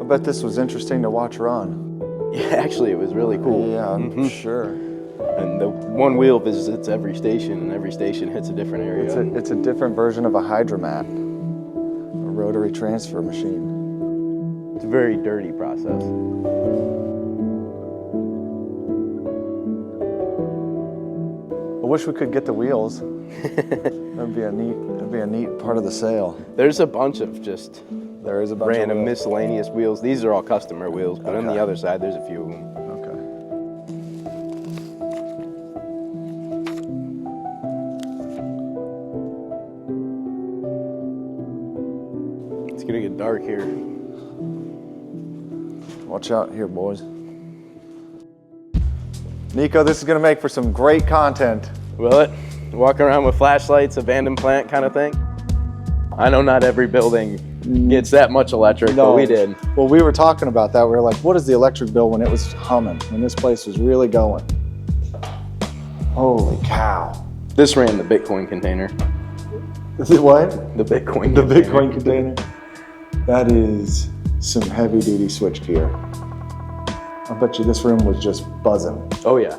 bet this was interesting to watch run. Yeah, actually, it was really cool. Yeah, I'm sure. And the one wheel visits every station, and every station hits a different area. It's a different version of a hydromat, a rotary transfer machine. It's a very dirty process. I wish we could get the wheels. That'd be a neat part of the sale. There's a bunch of just There is a bunch random of wheels. miscellaneous wheels. These are all customer wheels, but on the Okay. other side, there's a few of them. Okay. It's gonna get dark here. Watch out here, boys. Nico, this is gonna make for some great content. Will it? Walking around with flashlights, abandoned plant kind of thing? I know not every building gets that much electric, but we did. Well, we were talking about that. We were like, what is the electric bill when it was humming, when this place was really going? Holy cow. This ran the Bitcoin container. Is it what? The Bitcoin The container. Bitcoin container? That is some heavy duty switchgear. I bet you this room was just buzzing. Oh yeah.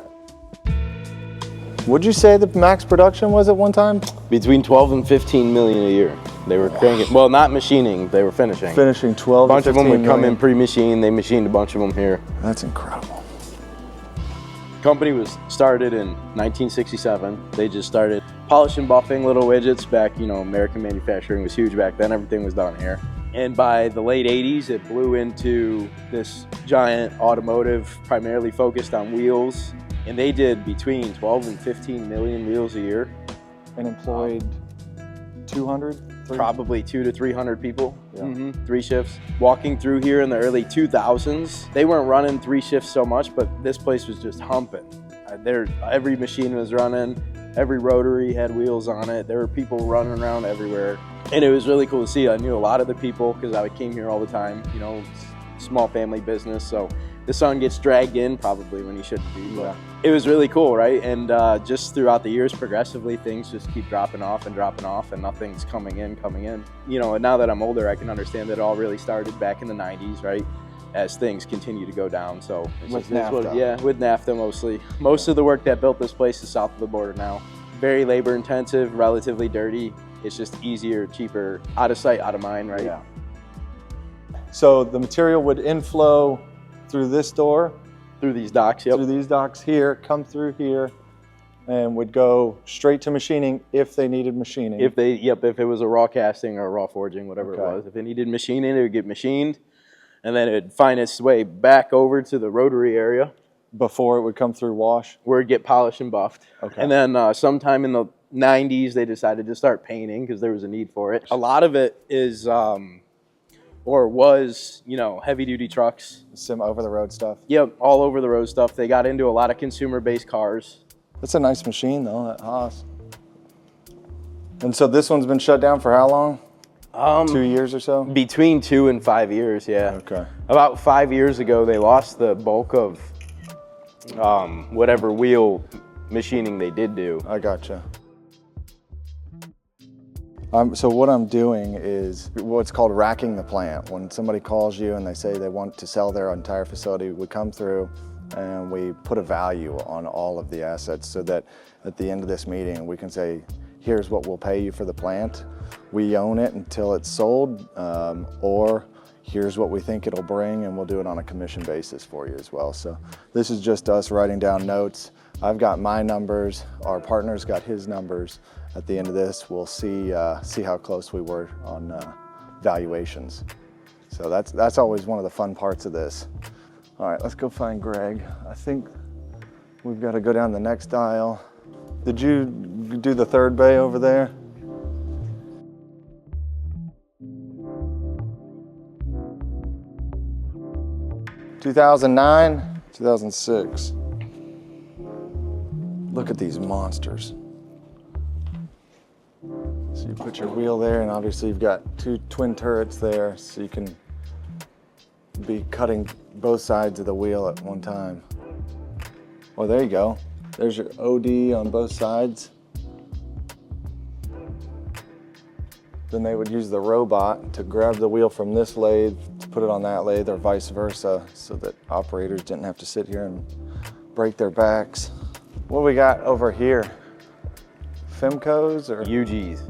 Would you say the max production was at one time? Between 12 and 15 million a year. They were cranking, well, not machining, they were finishing. Finishing 12 A bunch to of them would 15 come million. in pre-machined. They machined a bunch of them here. That's incredible. Company was started in 1967. They just started polishing, buffing little widgets back, you know, American manufacturing was huge back then. Everything was done here. And by the late 80s, it blew into this giant automotive, primarily focused on wheels. And they did between 12 and 15 million wheels a year. And employed 200? Probably 200 to 300 people, Yeah. 3 shifts. Walking through here in the early 2000s, they weren't running 3 shifts so much, but this place was just humping. Every machine was running, every rotary had wheels on it. There were people running around everywhere. And it was really cool to see. I knew a lot of the people because I came here all the time, you know, small family business. So the son gets dragged in probably when he shouldn't be. But it was really cool, right? And just throughout the years, progressively, things just keep dropping off, and nothing's coming in. You know, and now that I'm older, I can understand that it all really started back in the 90s, right? As things continue to go down. So With NAFTA. with NAFTA mostly. Most of the work that built this place is south of the border now. Very labor intensive, relatively dirty. It's just easier, cheaper, out of sight, out of mind, right? Yeah. So the material would inflow through this door, Through these docks, yep. through these docks here, come through here, and would go straight to machining if they needed machining. If it was a raw casting or a raw forging, whatever it Okay. was. If it needed machining, it would get machined, and then it would find its way back over to the rotary area Before it would come through wash. where it'd get polished and buffed. Okay. And then sometime in the 90s, they decided to start painting because there was a need for it. A lot of it is, or was, you know, heavy duty trucks. Some over the road stuff. Yep, all over the road stuff. They got into a lot of consumer-based cars. That's a nice machine though, that Haas. And so this one's been shut down for how long? 2 years or so? Between 2 and 5 years, yeah. Okay. About 5 years ago, they lost the bulk of whatever wheel machining they did do. I gotcha. So what I'm doing is what's called racking the plant. When somebody calls you and they say they want to sell their entire facility, we come through and we put a value on all of the assets so that at the end of this meeting, we can say, here's what we'll pay you for the plant. We own it until it's sold, or here's what we think it'll bring, and we'll do it on a commission basis for you as well. So this is just us writing down notes. I've got my numbers, our partner's got his numbers. At the end of this, we'll see how close we were on valuations. So that's always one of the fun parts of this. All right, let's go find Greg. I think we've got to go down the next aisle. Did you do the third bay over there? (2009), 2006. Look at these monsters. So you put your wheel there, and obviously you've got 2 twin turrets there, so you can be cutting both sides of the wheel at one time. Well, there you go. There's your OD on both sides. Then they would use the robot to grab the wheel from this lathe, put it on that lathe or vice versa so that operators didn't have to sit here and break their backs. What we got over here? Femcos or? UGs.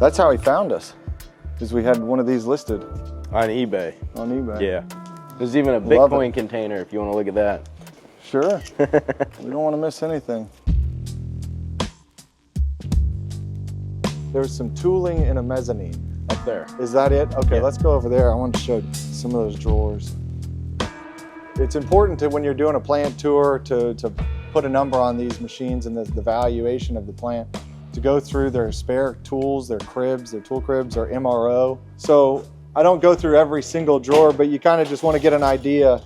That's how he found us, because we had one of these listed On eBay. on eBay. Yeah. There's even a Love Bitcoin container if you want to look at that. Sure. We don't want to miss anything. There's some tooling in a mezzanine. Up there. Is that it? Okay, Yeah. let's go over there. I want to show some of those drawers. It's important to, when you're doing a plant tour, to put a number on these machines and the valuation of the plant, to go through their spare tools, their cribs, their tool cribs, or MRO. So I don't go through every single drawer, but you kind of just want to get an idea.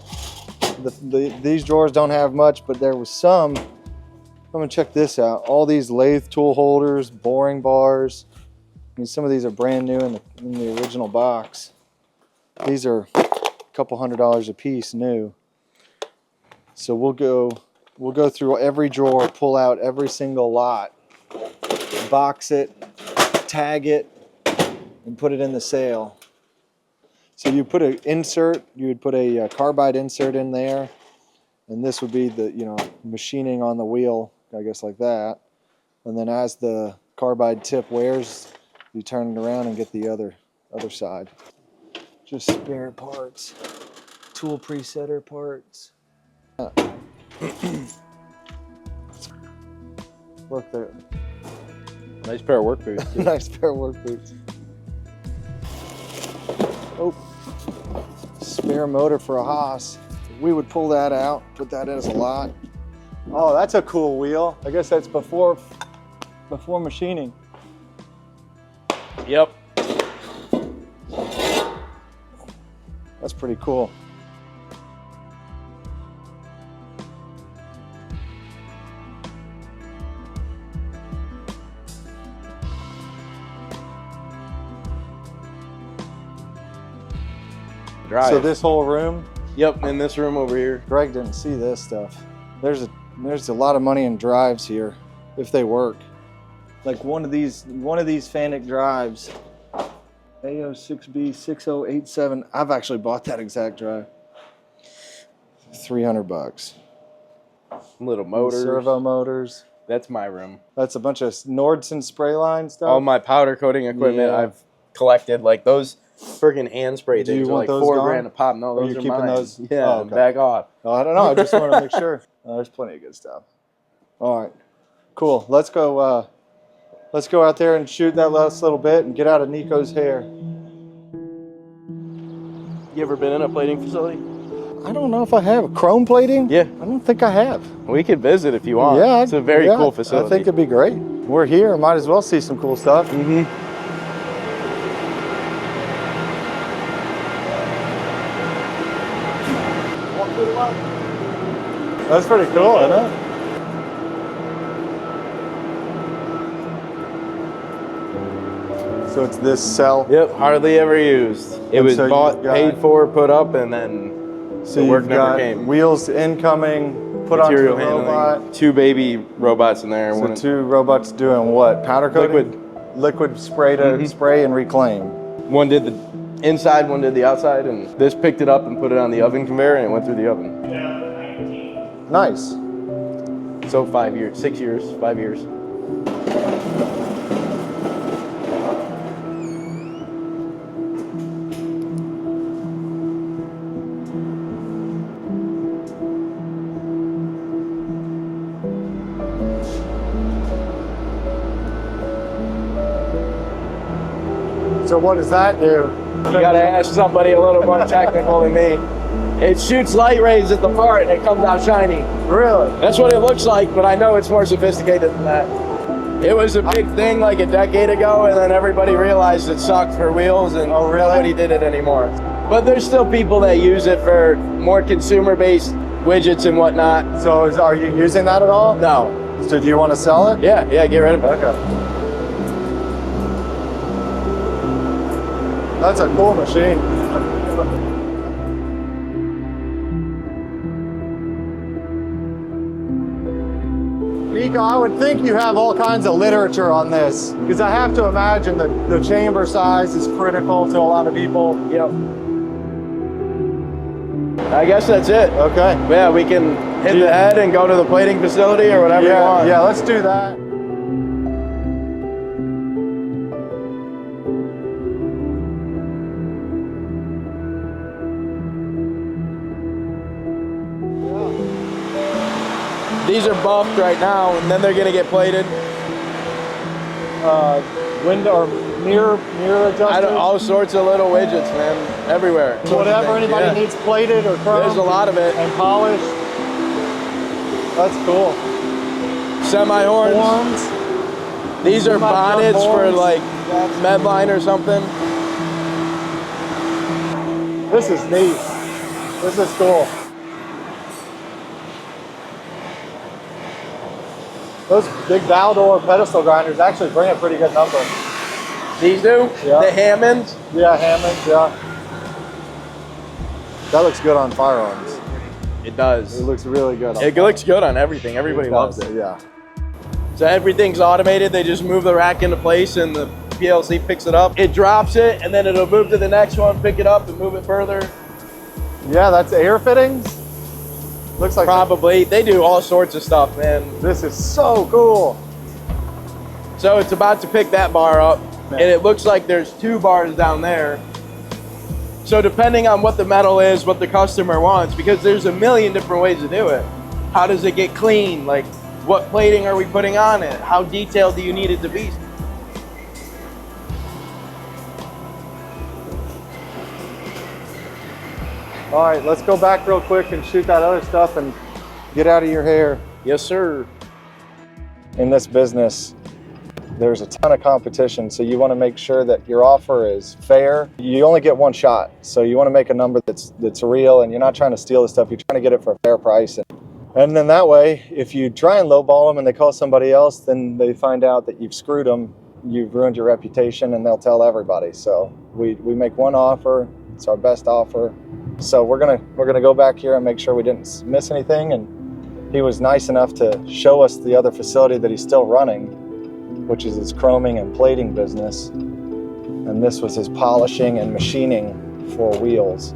These drawers don't have much, but there was some. Come and check this out. All these lathe tool holders, boring bars. I mean, some of these are brand new in the original box. These are a couple $100 a piece new. So we'll go through every drawer, pull out every single lot, box it, tag it, and put it in the sale. So you put an insert, you would put a carbide insert in there, and this would be the, you know, machining on the wheel, I guess, like that. And then as the carbide tip wears, you turn it around and get the other side. Just spare parts, tool presetter parts. Look there. Nice pair of work boots. Too. Nice pair of work boots. Oh, spare motor for a Haas. We would pull that out, put that in as a lot. Oh, that's a cool wheel. I guess that's before machining. Yep. That's pretty cool. Drive. So this whole room, Yep, in this room over here. Greg didn't see this stuff. There's a lot of money in drives here, if they work. Like one of these Fanuc drives, AO6B6087. I've actually bought that exact drive. $300. Little motors. Servo motors. That's my room. That's a bunch of Nordson spray line stuff. All my powder coating equipment Yeah. I've collected. Like those freaking hand spray Do you things are want like those $4 gone? grand a pop. No, Or those you're are keeping mine. those? Yeah, Oh, okay. back off. Oh, I don't know. I just want to make sure. There's plenty of good stuff. All right, cool. Let's go out there and shoot that last little bit and get out of Nico's hair. You ever been in a plating facility? I don't know if I have chrome plating. Yeah. I don't think I have. We could visit if you want. Yeah, It's a very yeah, cool facility. I think it'd be great. We're here. Might as well see some cool stuff. Mm-hmm. That's pretty cool, isn't it? So it's this cell. Yep, hardly ever used. It And was so bought, you've got- paid for, put up, and then So the work you've never got came. wheels incoming, put onto the Material handling. robot. 2 baby robots in there. So One- 2 robots doing what? Powder coating? Liquid. Liquid spray to spray and reclaim. One did the inside, one did the outside, and this picked it up and put it on the oven conveyor, and it went through the oven. Nice. So 5 years, 6 years, 5 years. So what does that do? You gotta ask somebody a little more technical than me. It shoots light rays at the part and it comes out shiny. Really? That's what it looks like, but I know it's more sophisticated than that. It was a big thing like a decade ago, and then everybody realized it sucked for wheels, and nobody did it anymore. But there's still people that use it for more consumer-based widgets and whatnot. So are you using that at all? No. So do you want to sell it? Yeah, get rid of it. Okay. That's a cool machine. I would think you have all kinds of literature on this, because I have to imagine that the chamber size is critical to a lot of people. Yep. I guess that's it. Okay. Yeah, we can hit the head and go to the plating facility or whatever you want. Yeah, let's do that. These are buffed right now, and then they're gonna get plated. Window or mirror adjusters. All sorts of little widgets, man, everywhere. Whatever anybody needs plated or chromed. There's a lot of it. And polished. That's cool. Semi-horns. Horns. These are bonnets for horns. like Medline or something. This is neat. This is cool. Those big Valdor pedestal grinders actually bring a pretty good number. These do? Yeah. The Hammonds? Yeah, Hammonds, yeah. That looks good on firearms. It does. It looks really good. It looks good on everything. Everybody loves it. Yeah. So everything's automated. They just move the rack into place and the PLC picks it up. It drops it and then it'll move to the next one, pick it up and move it further. Yeah, that's air fittings. Looks like Probably. They do all sorts of stuff, man. this is so cool. So it's about to pick that bar up, and it looks like there's 2 bars down there. So depending on what the metal is, what the customer wants, because there's a million different ways to do it. How does it get clean? Like, what plating are we putting on it? How detailed do you need it to be? All right, let's go back real quick and shoot that other stuff and get out of your hair. Yes, sir. In this business, there's a ton of competition, so you want to make sure that your offer is fair. You only get one shot, so you want to make a number that's real, and you're not trying to steal the stuff. You're trying to get it for a fair price. And then that way, if you try and lowball them and they call somebody else, then they find out that you've screwed them, you've ruined your reputation, and they'll tell everybody. So we make one offer. It's our best offer. So we're gonna go back here and make sure we didn't miss anything. And he was nice enough to show us the other facility that he's still running, which is his chroming and plating business. And this was his polishing and machining for wheels.